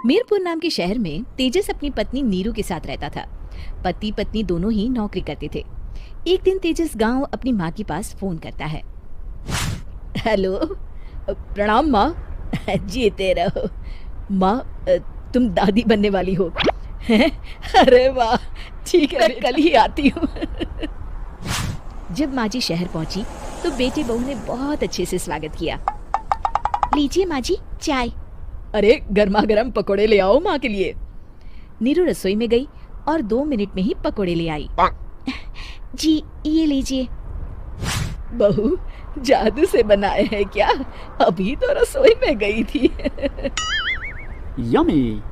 मीरपुर नाम के शहर में तेजस अपनी पत्नी नीरू के साथ रहता था। पति पत्नी दोनों ही नौकरी करते थे। एक दिन तेजस गांव अपनी माँ के पास फोन करता है। हेलो, प्रणाम माँ। जीते रहो माँ, तुम दादी बनने वाली हो। अरे वाह, ठीक है, कल ही आती हूँ। जब माँ जी शहर पहुंची तो बेटे बहू ने बहुत अच्छे से स्वागत किया। लीजिए माँ जी चाय। अरे गर्मा गर्म पकोड़े ले आओ माँ के लिए। नीरू रसोई में गई और 2 मिनट में ही पकोड़े ले आई। जी ये लीजिए। बहू जादू से बनाए हैं क्या? अभी तो रसोई में गई थी। यम्मी।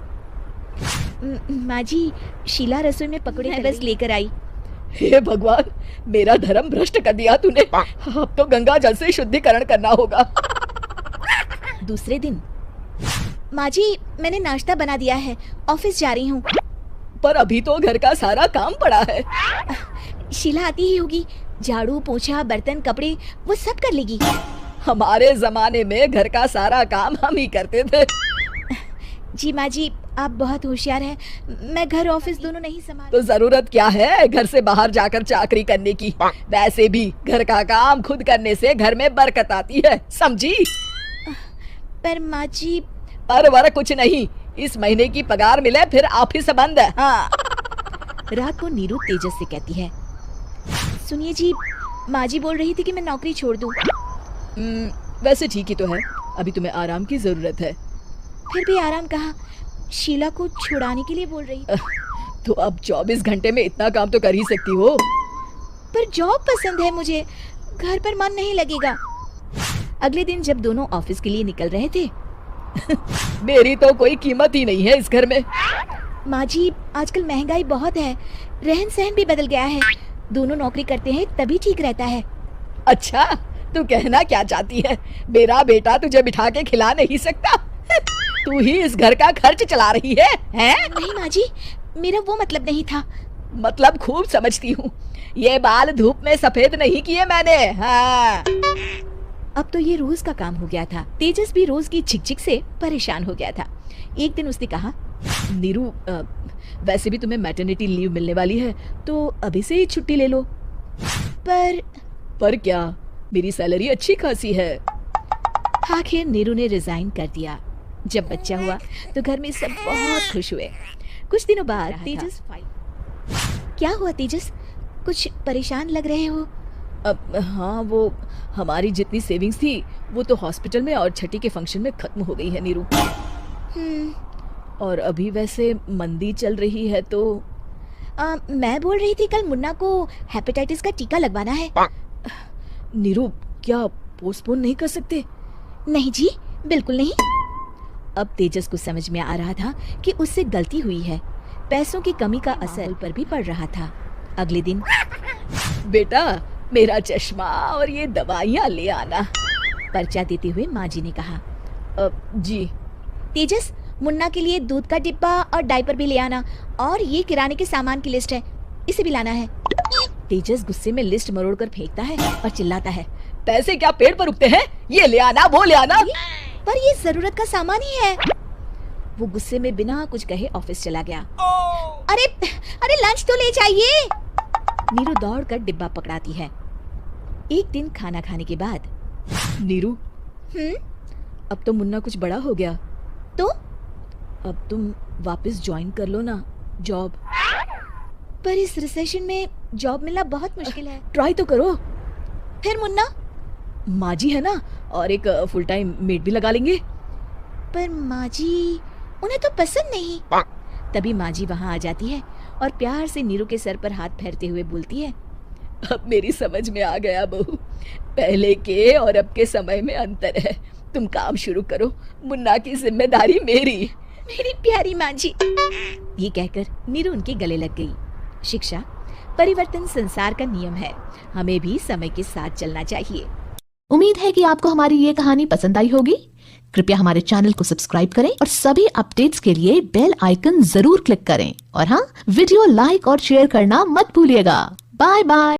माँ जी, शीला रसोई में पकोड़े बस लेकर आई। हे भगवान, मेरा धर्म भ्रष्ट कर दिया तूने। अब तो गंगा जल से शुद्धिकरण करना होगा। दूसरे दिन, माँ जी मैंने नाश्ता बना दिया है, ऑफिस जा रही हूँ। पर अभी तो घर का सारा काम पड़ा है। शीला आती ही होगी, झाड़ू पोछा बर्तन कपड़े वो सब कर लेगी। हमारे जमाने में घर का सारा काम हम ही करते थे। जी माँ जी, आप बहुत होशियार हैं। मैं घर ऑफिस दोनों नहीं संभाल। तो जरूरत क्या है घर से बाहर जाकर चाकरी करने की? वैसे भी घर का काम खुद करने से घर में बरकत आती है, समझी? पर माँ जी। पर वर कुछ नहीं, इस महीने की पगार मिले फिर ऑफिस बंद है। हाँ। रात को नीरू तेजस से कहती है, सुनिए जी, माँ जी बोल रही थी कि मैं नौकरी छोड़ दूं। वैसे ठीक ही तो है, अभी तुम्हें आराम की जरूरत है। फिर भी आराम कहाँ, शीला को छुड़ाने के लिए बोल रही। तो अब 24 घंटे में इतना काम तो कर ही सकती हो। पर जॉब पसंद है मुझे, घर पर मन नहीं लगेगा। अगले दिन जब दोनों ऑफिस के लिए निकल रहे थे। मेरी तो कोई कीमत ही नहीं है इस घर में। माँ जी, आजकल महंगाई बहुत है, रहन सहन भी बदल गया है। दोनों नौकरी करते हैं तभी ठीक रहता है। अच्छा, तू कहना क्या चाहती है? मेरा बेटा तुझे बिठा के खिला नहीं सकता? तू ही इस घर का खर्च चला रही है, हैं? नहीं माँ जी, मेरा वो मतलब नहीं था। मतलब खूब समझती हूँ, ये बाल धूप में सफेद नहीं किए मैंने। हाँ। अब तो ये रोज का काम हो गया था। तेजस भी रोज की झिकझिक से परेशान हो गया था। एक दिन उसने कहा, नीरू, वैसे भी तुम्हें मैटरनिटी लीव मिलने वाली है, तो अभी से ही छुट्टी ले लो। पर क्या, मेरी सैलरी अच्छी खासी है। आखिर नीरू ने रिजाइन कर दिया। जब बच्चा हुआ तो घर में सब बहुत खुश हुए। कुछ दिनों बाद तेजस क्या हुआ तेजस, कुछ परेशान लग रहे हो? हाँ, वो हमारी जितनी सेविंग्स थी वो तो हॉस्पिटल में और छठी के फंक्शन में खत्म हो गई है नीरू। और अभी वैसे मंदी चल रही है तो मैं बोल रही थी कल मुन्ना को हेपेटाइटिस का टीका लगवाना है। नीरू, क्या पोस्टपोन नहीं कर सकते? नहीं जी, बिल्कुल नहीं। अब तेजस को समझ में आ रहा था कि उससे गलती हुई है। पैसों की कमी का असर पर भी पड़ रहा था। अगले दिन, बेटा मेरा चश्मा और ये दवाइयाँ ले आना, पर्चा देते हुए माँ जी ने कहा। जी। तेजस, मुन्ना के लिए दूध का डिब्बा और डायपर भी ले आना, और ये किराने के सामान की लिस्ट है, इसे भी लाना है। तेजस गुस्से में लिस्ट मरोड़कर फेंकता है और चिल्लाता है, पैसे क्या पेड़ पर उगते हैं? ये ले आना, वो ले आना। पर ये जरूरत का सामान ही है। वो गुस्से में बिना कुछ कहे ऑफिस चला गया। अरे लंच तो ले जाइए। नीरू दौड़कर डिब्बा पकड़ाती है। एक दिन खाना खाने के बाद, नीरू, अब तो मुन्ना कुछ बड़ा हो गया, तो अब तुम वापस ज्वाइन कर लो ना जॉब। पर इस रिसेशन में जॉब मिलना बहुत मुश्किल है। ट्राई तो करो। फिर मुन्ना? माँ जी है ना, और एक फुल टाइम मेड भी लगा लेंगे। पर माँ जी, उन्हें तो पसंद नहीं। तभी माँ जी वहाँ आ जाती है और प्यार से नीरू के सर पर हाथ फेरते हुए बोलती है, अब मेरी समझ में आ गया बहू, पहले के और अब के समय में अंतर है। तुम काम शुरू करो, मुन्ना की जिम्मेदारी मेरी। मेरी प्यारी माँ जी। ये कहकर नीरू उनके गले लग गई। शिक्षा, परिवर्तन संसार का नियम है, हमें भी समय के साथ चलना चाहिए। उम्मीद है कि आपको हमारी ये कहानी पसंद आई होगी। कृपया हमारे चैनल को सब्सक्राइब करें और सभी अपडेट्स के लिए बेल आइकन जरूर क्लिक करें। और हाँ, वीडियो लाइक और शेयर करना मत भूलिएगा। Bye bye.